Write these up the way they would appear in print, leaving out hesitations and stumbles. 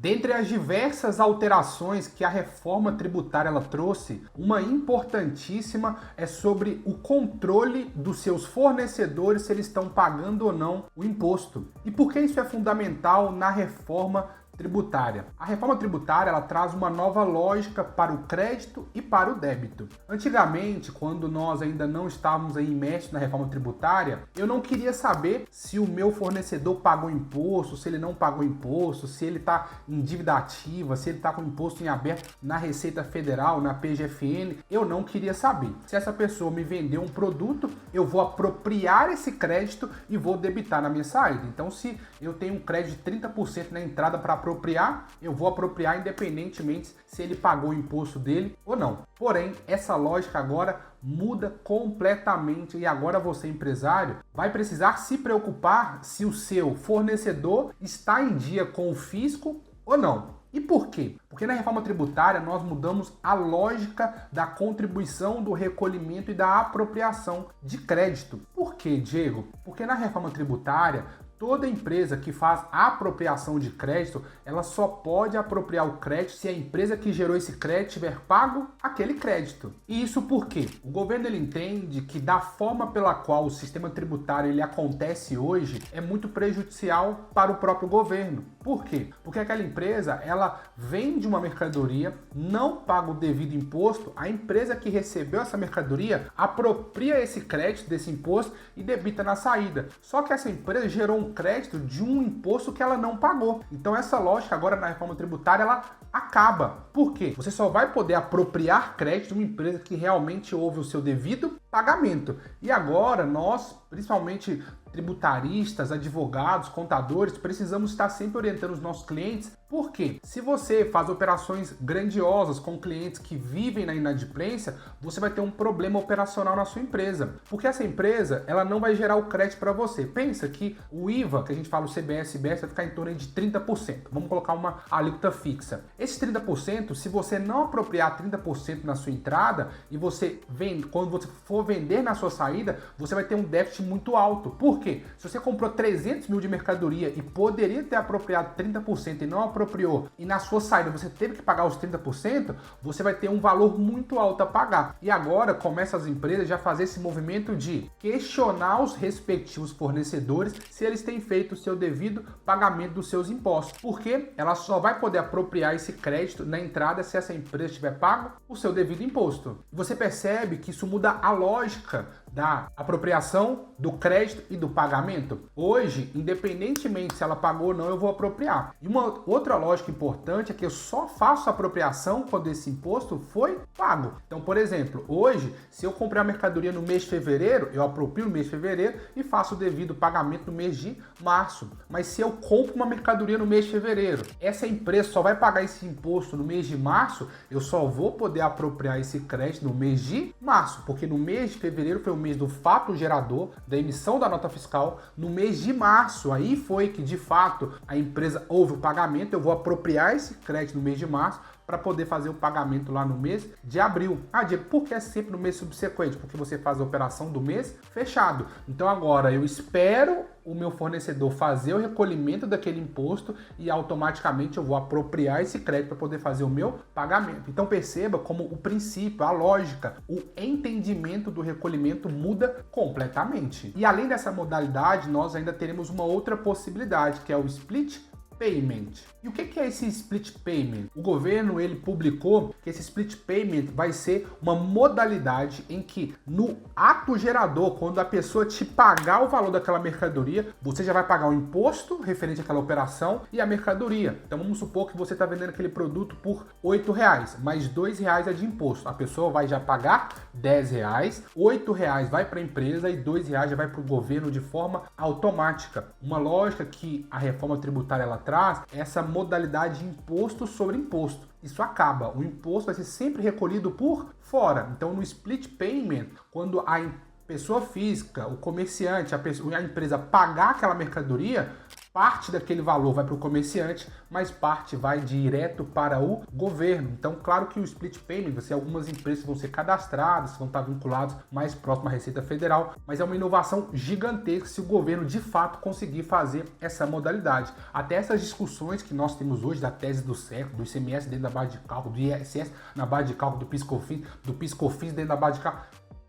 Dentre as diversas alterações que a reforma tributária ela trouxe, uma importantíssima é sobre o controle dos seus fornecedores, se eles estão pagando ou não o imposto. E por que isso é fundamental na reforma tributária? A reforma tributária ela traz uma nova lógica para o crédito e para o débito. Antigamente, quando nós ainda não estávamos imersos na reforma tributária, eu não queria saber se o meu fornecedor pagou imposto, se ele não pagou imposto, se ele está em dívida ativa, se ele está com imposto em aberto na Receita Federal, na PGFN. Eu não queria saber. Se essa pessoa me vendeu um produto, eu vou apropriar esse crédito e vou debitar na minha saída. Então, se eu tenho um crédito de 30% na entrada para apropriar, eu vou apropriar independentemente se ele pagou o imposto dele ou não. Porém, essa lógica agora muda completamente e agora você, empresário, vai precisar se preocupar se o seu fornecedor está em dia com o fisco ou não. E por quê? Porque na reforma tributária nós mudamos a lógica da contribuição, do recolhimento e da apropriação de crédito. Por quê, Diego? Porque na reforma tributária toda empresa que faz apropriação de crédito, ela só pode apropriar o crédito se a empresa que gerou esse crédito tiver pago aquele crédito. E isso por quê? O governo ele entende que da forma pela qual o sistema tributário ele acontece hoje é muito prejudicial para o próprio governo. Por quê? Porque aquela empresa, ela vende uma mercadoria, não paga o devido imposto, a empresa que recebeu essa mercadoria apropria esse crédito desse imposto e debita na saída. Só que essa empresa gerou um crédito de um imposto que ela não pagou. Então essa lógica agora na reforma tributária ela acaba. Por quê? Você só vai poder apropriar crédito de uma empresa que realmente houve o seu devido pagamento. E agora nós, principalmente tributaristas, advogados, contadores, precisamos estar sempre orientando os nossos clientes. Por quê? Se você faz operações grandiosas com clientes que vivem na inadimplência, você vai ter um problema operacional na sua empresa. Porque essa empresa, ela não vai gerar o crédito para você. Pensa que o IVA, que a gente fala o CBS e IBS, vai ficar em torno de 30%. Vamos colocar uma alíquota fixa. Esses 30%, se você não apropriar 30% na sua entrada e você vende, quando você for vender na sua saída, você vai ter um déficit muito alto. Por quê? Se você comprou 300 mil de mercadoria e poderia ter apropriado 30% e não apropriou, e na sua saída você teve que pagar os 30%, você vai ter um valor muito alto a pagar. E agora começam as empresas já a fazer esse movimento de questionar os respectivos fornecedores se eles têm feito o seu devido pagamento dos seus impostos. Porque ela só vai poder apropriar esse crédito na entrada se essa empresa tiver pago o seu devido imposto. Você percebe que isso muda a lógica da apropriação, do crédito e do pagamento. Hoje, independentemente se ela pagou ou não, eu vou apropriar. E uma outra lógica importante é que eu só faço a apropriação quando esse imposto foi pago. Então, por exemplo, hoje, se eu comprar a mercadoria no mês de fevereiro, eu aproprio no mês de fevereiro e faço o devido pagamento no mês de março. Mas se eu compro uma mercadoria no mês de fevereiro, essa empresa só vai pagar esse imposto no mês de março, eu só vou poder apropriar esse crédito no mês de março, porque no mês de fevereiro foi o mês do fato gerador, da emissão da nota fiscal. No mês de março, aí foi que de fato a empresa houve o pagamento, eu vou apropriar esse crédito no mês de março para poder fazer o pagamento lá no mês de abril. Ah, Diego, por que é sempre no mês subsequente? Porque você faz a operação do mês fechado. Então agora eu espero o meu fornecedor fazer o recolhimento daquele imposto e automaticamente eu vou apropriar esse crédito para poder fazer o meu pagamento. Então perceba como o princípio, a lógica, o entendimento do recolhimento muda completamente. E além dessa modalidade, nós ainda teremos uma outra possibilidade, que é o split payment. E o que é esse split payment? O governo ele publicou que esse split payment vai ser uma modalidade em que no ato gerador, quando a pessoa te pagar o valor daquela mercadoria, você já vai pagar o imposto referente àquela operação e a mercadoria. Então vamos supor que você está vendendo aquele produto por R$8, mais R$2 é de imposto. A pessoa vai já pagar R$10, R$8 vai para a empresa e R$2 já vai para o governo de forma automática. Uma lógica que a reforma tributária ela traz essa modalidade de imposto sobre imposto. Isso acaba. O imposto vai ser sempre recolhido por fora. Então, no split payment, quando a pessoa física, o comerciante, a empresa pagar aquela mercadoria, parte daquele valor vai para o comerciante, mas parte vai direto para o governo. Então, claro que o split payment, algumas empresas vão ser cadastradas, vão estar vinculadas mais próximo à Receita Federal, mas é uma inovação gigantesca se o governo de fato conseguir fazer essa modalidade. Até essas discussões que nós temos hoje da tese do século, do ICMS dentro da base de cálculo, do ISS na base de cálculo, do PIS/COFINS dentro da base de cálculo,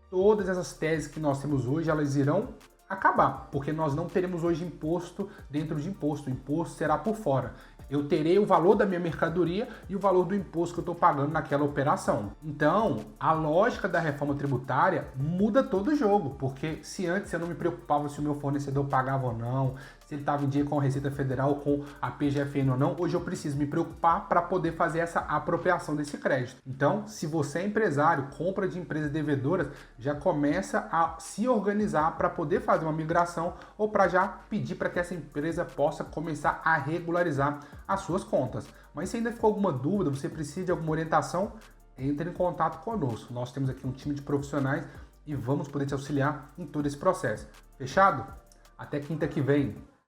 todas essas teses que nós temos hoje, elas irão acabar, porque nós não teremos hoje imposto dentro de imposto, o imposto será por fora. Eu terei o valor da minha mercadoria e o valor do imposto que eu estou pagando naquela operação. Então, a lógica da reforma tributária muda todo o jogo, porque se antes eu não me preocupava se o meu fornecedor pagava ou não, se ele estava em dia com a Receita Federal, com a PGFN ou não, hoje eu preciso me preocupar para poder fazer essa apropriação desse crédito. Então, se você é empresário, compra de empresas devedoras, já começa a se organizar para poder fazer uma migração ou para já pedir para que essa empresa possa começar a regularizar as suas contas. Mas se ainda ficou alguma dúvida, você precisa de alguma orientação, entre em contato conosco. Nós temos aqui um time de profissionais e vamos poder te auxiliar em todo esse processo. Fechado? Até quinta que vem.